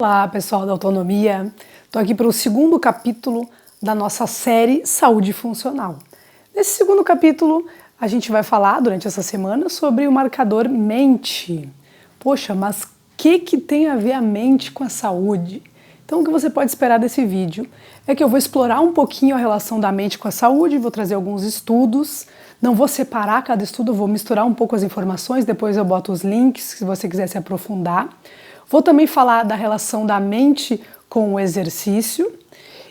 Olá, pessoal da Autonomia. Estou aqui para o segundo capítulo da nossa série Saúde Funcional. Nesse segundo capítulo, a gente vai falar durante essa semana sobre o marcador mente. Poxa, mas o que tem a ver a mente com a saúde? Então, o que você pode esperar desse vídeo é que eu vou explorar um pouquinho a relação da mente com a saúde, vou trazer alguns estudos, não vou separar cada estudo, vou misturar um pouco as informações, depois eu boto os links se você quiser se aprofundar. Vou também falar da relação da mente com o exercício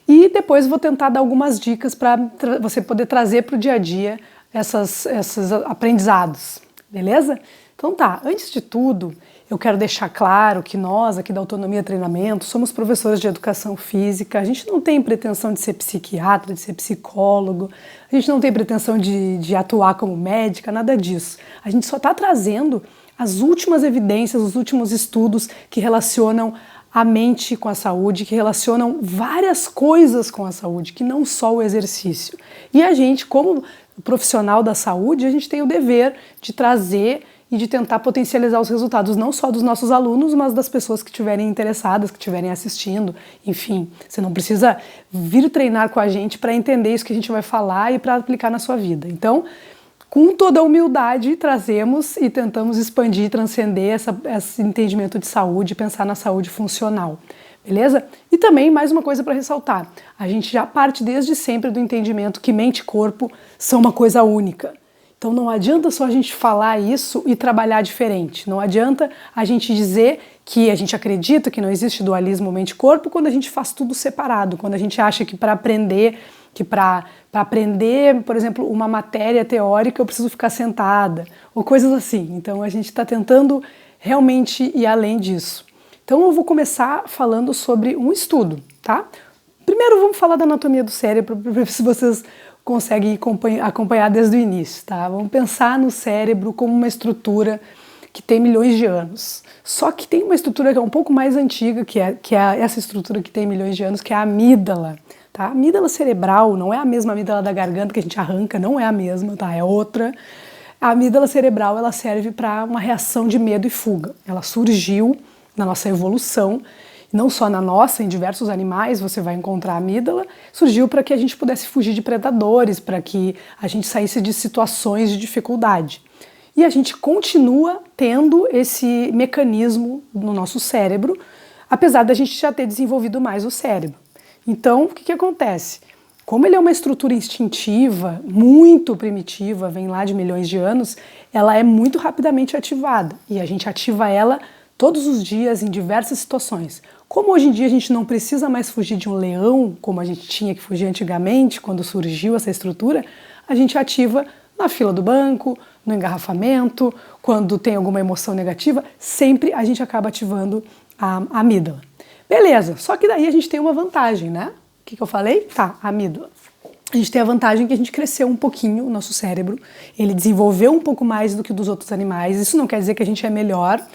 e depois vou tentar dar algumas dicas para você poder trazer para o dia a dia esses aprendizados, beleza? Então tá, antes de tudo, eu quero deixar claro que nós aqui da Autonomia Treinamento somos professores de educação física, a gente não tem pretensão de ser psiquiatra, de ser psicólogo, a gente não tem pretensão de atuar como médica, nada disso. A gente só está trazendo as últimas evidências, os últimos estudos que relacionam a mente com a saúde, que relacionam várias coisas com a saúde, que não só o exercício. E a gente, como profissional da saúde, a gente tem o dever de trazer e de tentar potencializar os resultados, não só dos nossos alunos, mas das pessoas que estiverem interessadas, que estiverem assistindo. Enfim, você não precisa vir treinar com a gente para entender isso que a gente vai falar e para aplicar na sua vida. Então, com toda a humildade, trazemos e tentamos expandir, transcender esse entendimento de saúde, pensar na saúde funcional, beleza? E também, mais uma coisa para ressaltar, a gente já parte desde sempre do entendimento que mente e corpo são uma coisa única. Então não adianta só a gente falar isso e trabalhar diferente, não adianta a gente dizer que a gente acredita que não existe dualismo mente-corpo quando a gente faz tudo separado, quando a gente acha que para aprender, por exemplo, uma matéria teórica eu preciso ficar sentada, ou coisas assim. Então a gente está tentando realmente ir além disso. Então eu vou começar falando sobre um estudo, tá? Primeiro vamos falar da anatomia do cérebro, para ver se vocês conseguem acompanhar desde o início, tá? Vamos pensar no cérebro como uma estrutura que tem milhões de anos. Só que tem uma estrutura que é um pouco mais antiga, que é essa estrutura que tem milhões de anos, que é a amígdala. Tá? A amígdala cerebral não é a mesma amígdala da garganta que a gente arranca, não é a mesma, tá? É outra. A amígdala cerebral ela serve para uma reação de medo e fuga. Ela surgiu na nossa evolução, não só na nossa, em diversos animais você vai encontrar a amígdala, surgiu para que a gente pudesse fugir de predadores, para que a gente saísse de situações de dificuldade. E a gente continua tendo esse mecanismo no nosso cérebro, apesar da gente já ter desenvolvido mais o cérebro. Então, o que acontece? Como ele é uma estrutura instintiva, muito primitiva, vem lá de milhões de anos, ela é muito rapidamente ativada e a gente ativa ela todos os dias em diversas situações. Como hoje em dia a gente não precisa mais fugir de um leão, como a gente tinha que fugir antigamente, quando surgiu essa estrutura, a gente ativa na fila do banco, no engarrafamento, quando tem alguma emoção negativa, sempre a gente acaba ativando a amígdala. Beleza, só que daí a gente tem uma vantagem, né? O que eu falei? Tá, a amígdala. A gente tem a vantagem que a gente cresceu um pouquinho, o nosso cérebro, ele desenvolveu um pouco mais do que o dos outros animais. Isso não quer dizer que a gente é melhor,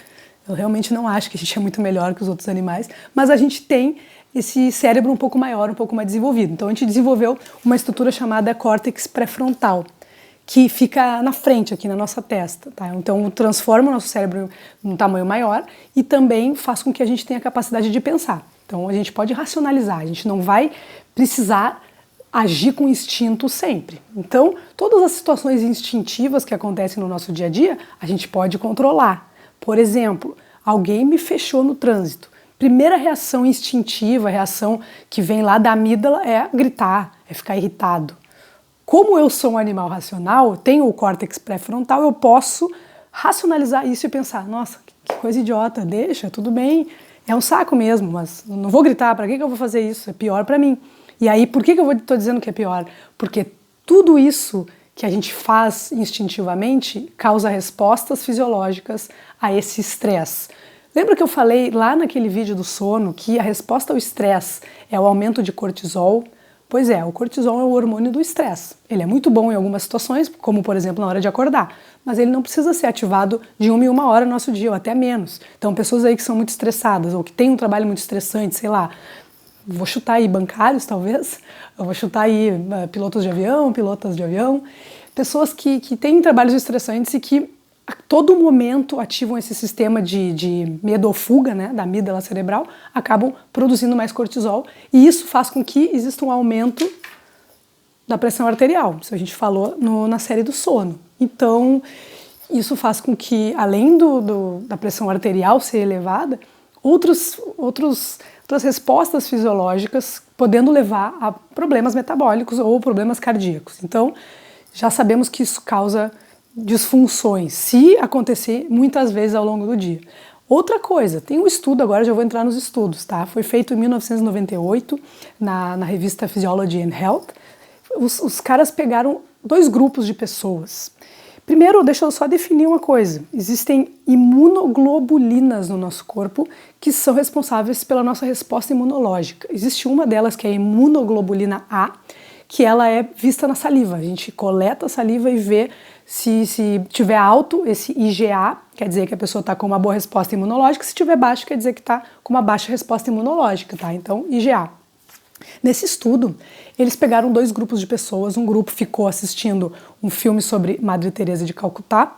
eu realmente não acho que a gente é muito melhor que os outros animais, mas a gente tem esse cérebro um pouco maior, um pouco mais desenvolvido. Então a gente desenvolveu uma estrutura chamada córtex pré-frontal, que fica na frente, aqui na nossa testa, tá? Então transforma o nosso cérebro num tamanho maior e também faz com que a gente tenha a capacidade de pensar. Então a gente pode racionalizar, a gente não vai precisar agir com instinto sempre. Então todas as situações instintivas que acontecem no nosso dia a dia, a gente pode controlar. Por exemplo, alguém me fechou no trânsito. Primeira reação instintiva, a reação que vem lá da amígdala é gritar, é ficar irritado. Como eu sou um animal racional, tenho o córtex pré-frontal, eu posso racionalizar isso e pensar, nossa, que coisa idiota, deixa, tudo bem, é um saco mesmo, mas não vou gritar, para que eu vou fazer isso? É pior para mim. E aí, por que eu estou dizendo que é pior? Porque tudo isso que a gente faz instintivamente causa respostas fisiológicas a esse estresse. Lembra que eu falei lá naquele vídeo do sono que a resposta ao estresse é o aumento de cortisol? Pois é, o cortisol é o hormônio do estresse. Ele é muito bom em algumas situações, como por exemplo na hora de acordar, mas ele não precisa ser ativado de 1 em 1 hora no nosso dia, ou até menos. Então pessoas aí que são muito estressadas, ou que têm um trabalho muito estressante, sei lá, vou chutar aí bancários talvez, eu vou chutar aí pilotos de avião, pilotas de avião, pessoas que têm trabalhos estressantes e que a todo momento ativam esse sistema de medo ou fuga, né, da amígdala cerebral, acabam produzindo mais cortisol, e isso faz com que exista um aumento da pressão arterial. Isso a gente falou na série do sono. Então, isso faz com que, além da pressão arterial ser elevada, outras respostas fisiológicas podendo levar a problemas metabólicos ou problemas cardíacos. Então, já sabemos que isso causa disfunções, se acontecer muitas vezes ao longo do dia. Outra coisa, tem um estudo, agora já vou entrar nos estudos, tá? Foi feito em 1998 na revista Physiology and Health. Os caras pegaram 2 grupos de pessoas. Primeiro, deixa eu só definir uma coisa. Existem imunoglobulinas no nosso corpo que são responsáveis pela nossa resposta imunológica. Existe uma delas que é a imunoglobulina A, que ela é vista na saliva. A gente coleta a saliva e vê se tiver alto esse IgA, quer dizer que a pessoa está com uma boa resposta imunológica, se tiver baixo, quer dizer que está com uma baixa resposta imunológica, tá? Então, IgA. Nesse estudo, eles pegaram 2 grupos de pessoas. Um grupo ficou assistindo um filme sobre Madre Teresa de Calcutá,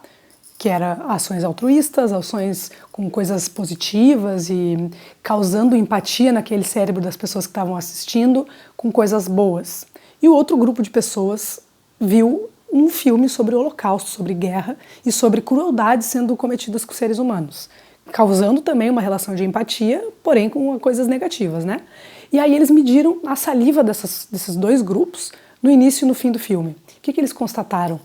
que era ações altruístas, ações com coisas positivas e causando empatia naquele cérebro das pessoas que estavam assistindo, com coisas boas. E o outro grupo de pessoas viu um filme sobre o Holocausto, sobre guerra e sobre crueldades sendo cometidas com seres humanos, causando também uma relação de empatia, porém com coisas negativas, né? E aí eles mediram a saliva desses 2 grupos no início e no fim do filme. O que eles constataram?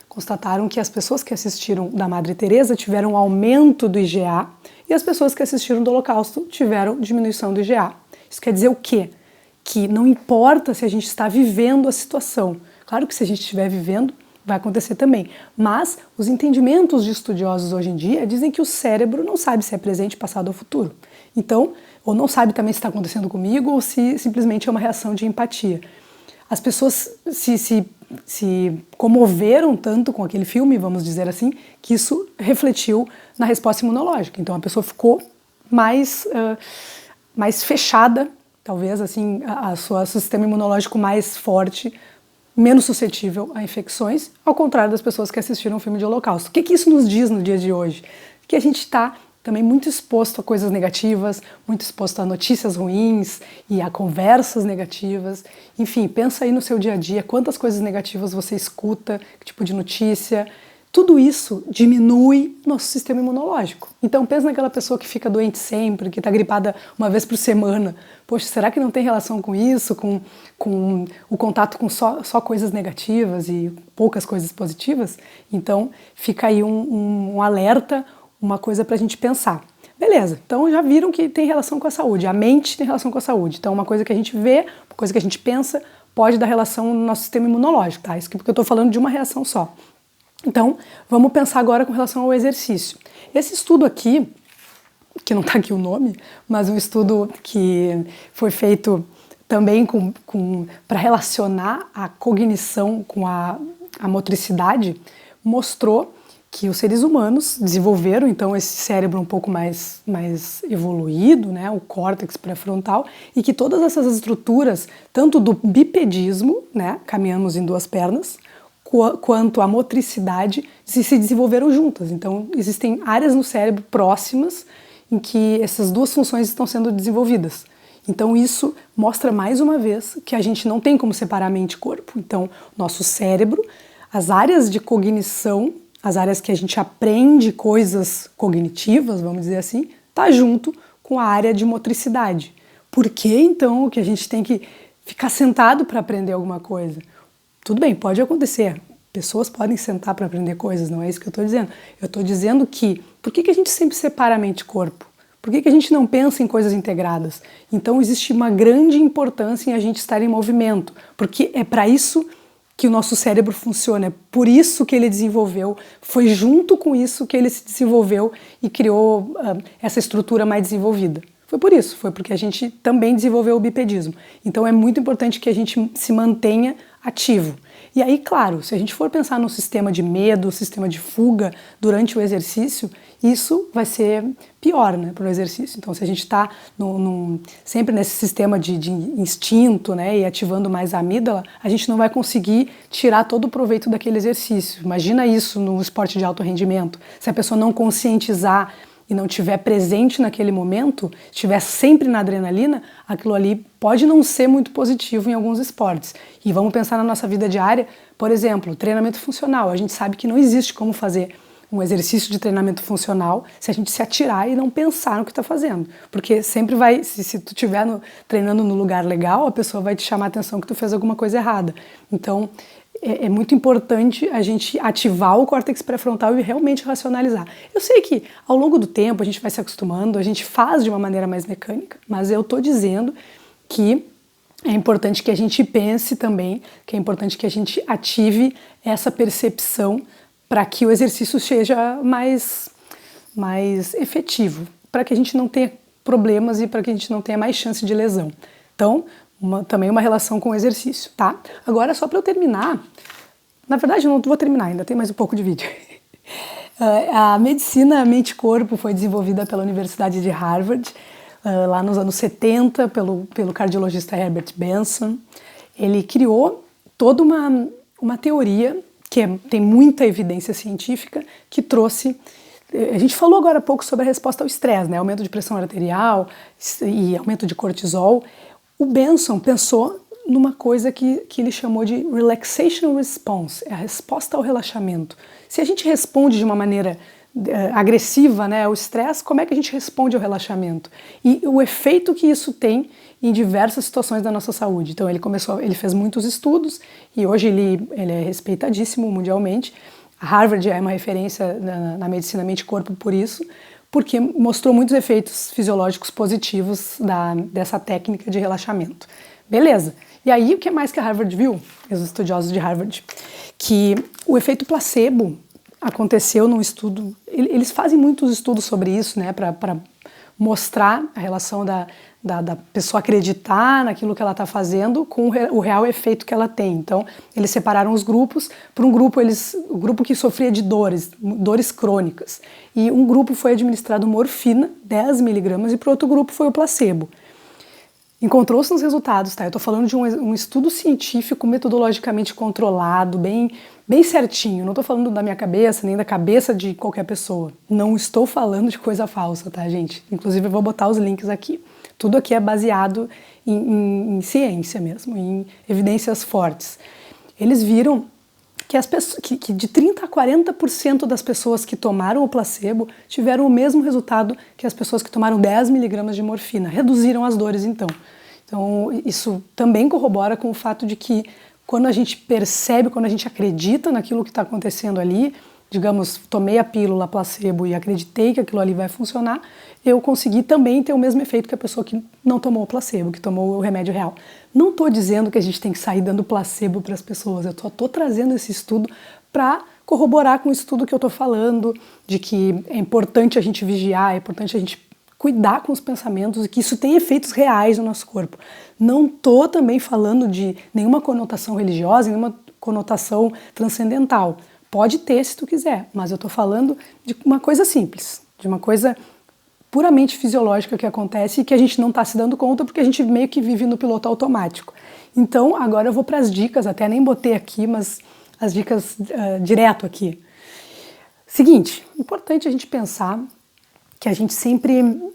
Constataram que as pessoas que assistiram da Madre Teresa tiveram um aumento do IgA e as pessoas que assistiram do Holocausto tiveram diminuição do IgA. Isso quer dizer o quê? Que não importa se a gente está vivendo a situação. Claro que se a gente estiver vivendo, vai acontecer também. Mas os entendimentos de estudiosos hoje em dia dizem que o cérebro não sabe se é presente, passado ou futuro. Então, ou não sabe também se está acontecendo comigo ou se simplesmente é uma reação de empatia. As pessoas se comoveram tanto com aquele filme, vamos dizer assim, que isso refletiu na resposta imunológica. Então a pessoa ficou mais fechada, talvez assim, seu sistema imunológico mais forte, menos suscetível a infecções, ao contrário das pessoas que assistiram o filme de Holocausto. O que isso nos diz no dia de hoje? Que a gente está também muito exposto a coisas negativas, muito exposto a notícias ruins e a conversas negativas. Enfim, pensa aí no seu dia a dia, quantas coisas negativas você escuta, que tipo de notícia. Tudo isso diminui nosso sistema imunológico. Então pensa naquela pessoa que fica doente sempre, que está gripada uma vez por semana. Poxa, será que não tem relação com isso, com o contato com só coisas negativas e poucas coisas positivas? Então fica aí um alerta, uma coisa para a gente pensar. Beleza, então já viram que tem relação com a saúde, a mente tem relação com a saúde. Então uma coisa que a gente vê, uma coisa que a gente pensa, pode dar relação no nosso sistema imunológico, tá? Isso porque eu estou falando de uma reação só. Então, vamos pensar agora com relação ao exercício. Esse estudo aqui, que não está aqui o nome, mas um estudo que foi feito também para relacionar a cognição com a motricidade, mostrou que os seres humanos desenvolveram então esse cérebro um pouco mais evoluído, né, o córtex pré-frontal, e que todas essas estruturas, tanto do bipedismo, né, caminhamos em 2 pernas, quanto a motricidade se desenvolveram juntas. Então existem áreas no cérebro próximas em que essas 2 funções estão sendo desenvolvidas. Então isso mostra mais uma vez que a gente não tem como separar mente e corpo. Então nosso cérebro, as áreas de cognição, as áreas que a gente aprende coisas cognitivas, vamos dizer assim, tá junto com a área de motricidade. Por que então que a gente tem que ficar sentado para aprender alguma coisa? Tudo bem, pode acontecer. Pessoas podem sentar para aprender coisas, não é isso que eu estou dizendo. Eu estou dizendo que, por que a gente sempre separa mente e corpo? Por que a gente não pensa em coisas integradas? Então existe uma grande importância em a gente estar em movimento, porque é para isso que o nosso cérebro funciona, é por isso que ele desenvolveu, foi junto com isso que ele se desenvolveu e criou essa estrutura mais desenvolvida. Foi por isso, foi porque a gente também desenvolveu o bipedismo. Então é muito importante que a gente se mantenha ativo. E aí, claro, se a gente for pensar no sistema de medo, sistema de fuga durante o exercício, isso vai ser pior, né, para o exercício. Então, se a gente está sempre nesse sistema de instinto, né, e ativando mais a amígdala, a gente não vai conseguir tirar todo o proveito daquele exercício. Imagina isso no esporte de alto rendimento. Se a pessoa não conscientizar e não estiver presente naquele momento, estiver sempre na adrenalina, aquilo ali pode não ser muito positivo em alguns esportes. E vamos pensar na nossa vida diária, por exemplo, treinamento funcional. A gente sabe que não existe como fazer um exercício de treinamento funcional se a gente se atirar e não pensar no que está fazendo. Porque sempre vai, se tu estiver treinando no lugar legal, a pessoa vai te chamar a atenção que tu fez alguma coisa errada. Então, é muito importante a gente ativar o córtex pré-frontal e realmente racionalizar. Eu sei que ao longo do tempo a gente vai se acostumando, a gente faz de uma maneira mais mecânica, mas eu estou dizendo que é importante que a gente pense também, que é importante que a gente ative essa percepção para que o exercício seja mais efetivo, para que a gente não tenha problemas e para que a gente não tenha mais chance de lesão. Então, também uma relação com o exercício, tá? Agora, só para eu terminar, na verdade eu não vou terminar, ainda tem mais um pouco de vídeo. A medicina mente-corpo foi desenvolvida pela Universidade de Harvard, lá nos anos 70, pelo cardiologista Herbert Benson. Ele criou toda uma teoria que tem muita evidência científica, que trouxe... A gente falou agora há pouco sobre a resposta ao estresse, né? Aumento de pressão arterial e aumento de cortisol. O Benson pensou numa coisa que ele chamou de relaxation response, é a resposta ao relaxamento. Se a gente responde de uma maneira agressiva, né, ao estresse, como é que a gente responde ao relaxamento? E o efeito que isso tem em diversas situações da nossa saúde. Então ele fez muitos estudos e hoje ele é respeitadíssimo mundialmente. A Harvard é uma referência na medicina mente-corpo por isso, porque mostrou muitos efeitos fisiológicos positivos dessa técnica de relaxamento. Beleza. E aí, o que mais que a Harvard viu? Os estudiosos de Harvard, que o efeito placebo aconteceu num estudo, eles fazem muitos estudos sobre isso, né, para mostrar a relação da pessoa acreditar naquilo que ela está fazendo com o real efeito que ela tem. Então, eles separaram os grupos. Por um grupo, o grupo que sofria de dores crônicas. E um grupo foi administrado morfina, 10 miligramas, e para outro grupo foi o placebo. Encontrou-se nos resultados, tá? Eu estou falando de um estudo científico metodologicamente controlado, bem certinho. Não estou falando da minha cabeça, nem da cabeça de qualquer pessoa. Não estou falando de coisa falsa, tá, gente? Inclusive, eu vou botar os links aqui. Tudo aqui é baseado em ciência mesmo, em evidências fortes. Eles viram que de 30% a 40% das pessoas que tomaram o placebo tiveram o mesmo resultado que as pessoas que tomaram 10 miligramas de morfina. Reduziram as dores, então. Então, isso também corrobora com o fato de que quando a gente percebe, quando a gente acredita naquilo que está acontecendo ali, digamos, tomei a pílula placebo e acreditei que aquilo ali vai funcionar, eu consegui também ter o mesmo efeito que a pessoa que não tomou o placebo, que tomou o remédio real. Não estou dizendo que a gente tem que sair dando placebo para as pessoas, eu estou trazendo esse estudo para corroborar com o estudo que eu estou falando, de que é importante a gente vigiar, é importante a gente cuidar com os pensamentos e que isso tem efeitos reais no nosso corpo. Não estou também falando de nenhuma conotação religiosa, nenhuma conotação transcendental. Pode ter se tu quiser, mas eu estou falando de uma coisa simples, de uma coisa puramente fisiológica que acontece e que a gente não está se dando conta porque a gente meio que vive no piloto automático. Então, agora eu vou para as dicas, até nem botei aqui, mas as dicas direto aqui. Seguinte, importante a gente pensar que a gente sempre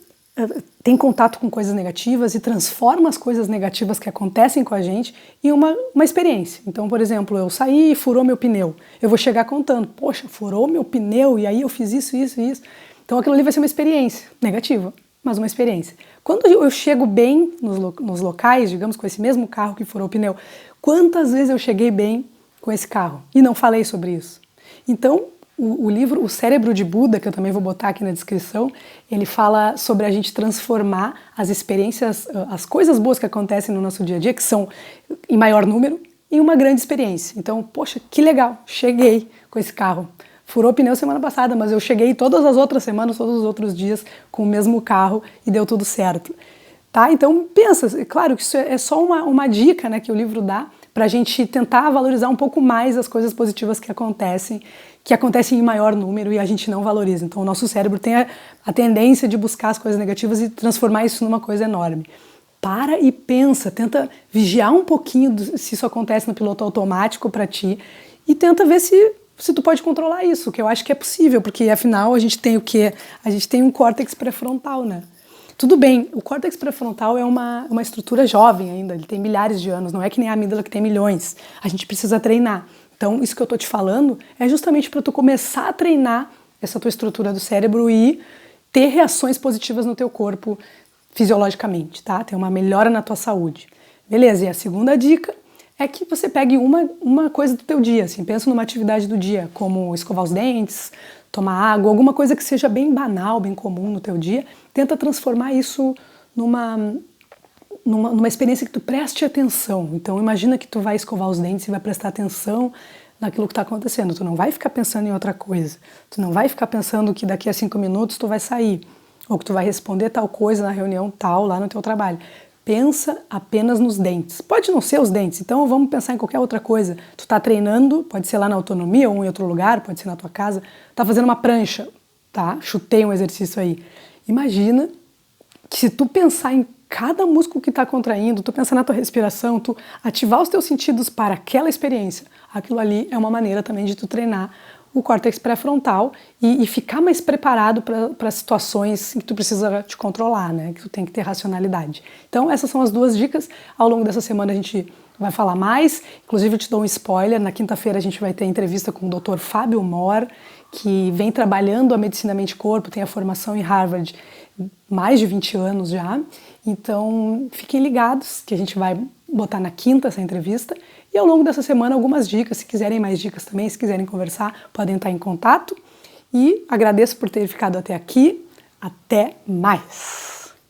tem contato com coisas negativas e transforma as coisas negativas que acontecem com a gente em uma experiência. Então, por exemplo, eu saí e furou meu pneu. Eu vou chegar contando, poxa, furou meu pneu e aí eu fiz isso, isso e isso. Então aquilo ali vai ser uma experiência negativa, mas uma experiência. Quando eu chego bem nos locais, digamos, com esse mesmo carro que furou o pneu, quantas vezes eu cheguei bem com esse carro e não falei sobre isso? Então, o livro O Cérebro de Buda, que eu também vou botar aqui na descrição, ele fala sobre a gente transformar as experiências, as coisas boas que acontecem no nosso dia a dia, que são em maior número, em uma grande experiência. Então, poxa, que legal, cheguei com esse carro. Furou o pneu semana passada, mas eu cheguei todas as outras semanas, todos os outros dias com o mesmo carro e deu tudo certo. Tá? Então, pensa, claro que isso é só uma dica, né, que o livro dá para a gente tentar valorizar um pouco mais as coisas positivas que acontecem em maior número e a gente não valoriza. Então o nosso cérebro tem a tendência de buscar as coisas negativas e transformar isso numa coisa enorme. Para e pensa, tenta vigiar um pouquinho se isso acontece no piloto automático para ti e tenta ver se tu pode controlar isso, que eu acho que é possível, porque afinal a gente tem o quê? A gente tem um córtex pré-frontal, né? Tudo bem, o córtex pré-frontal é uma estrutura jovem ainda, ele tem milhares de anos, não é que nem a amígdala que tem milhões. A gente precisa treinar. Então, isso que eu tô te falando é justamente para tu começar a treinar essa tua estrutura do cérebro e ter reações positivas no teu corpo fisiologicamente, tá? Ter uma melhora na tua saúde. Beleza, e a segunda dica é que você pegue uma coisa do teu dia, assim, pensa numa atividade do dia, como escovar os dentes, tomar água, alguma coisa que seja bem banal, bem comum no teu dia, tenta transformar isso numa experiência que tu preste atenção. Então imagina que tu vai escovar os dentes e vai prestar atenção naquilo que está acontecendo. Tu não vai ficar pensando em outra coisa. Tu não vai ficar pensando que daqui a 5 minutos tu vai sair, ou que tu vai responder tal coisa na reunião tal lá no teu trabalho. Pensa apenas nos dentes. Pode não ser os dentes, então vamos pensar em qualquer outra coisa. Tu tá treinando, pode ser lá na autonomia ou em outro lugar, pode ser na tua casa, tá fazendo uma prancha, tá? Chutei um exercício aí. Imagina que se tu pensar em cada músculo que está contraindo, tu pensar na tua respiração, tu ativar os teus sentidos para aquela experiência, aquilo ali é uma maneira também de tu treinar o córtex pré-frontal e ficar mais preparado para situações em que tu precisa te controlar, né? Que tu tem que ter racionalidade. Então essas são as duas dicas. Ao longo dessa semana a gente vai falar mais. Inclusive eu te dou um spoiler, na quinta-feira a gente vai ter entrevista com o Dr. Fábio Mor, que vem trabalhando a medicina mente-corpo, tem a formação em Harvard mais de 20 anos já. Então fiquem ligados que a gente vai botar na quinta essa entrevista. E ao longo dessa semana algumas dicas, se quiserem mais dicas também, se quiserem conversar, podem estar em contato. E agradeço por ter ficado até aqui. Até mais!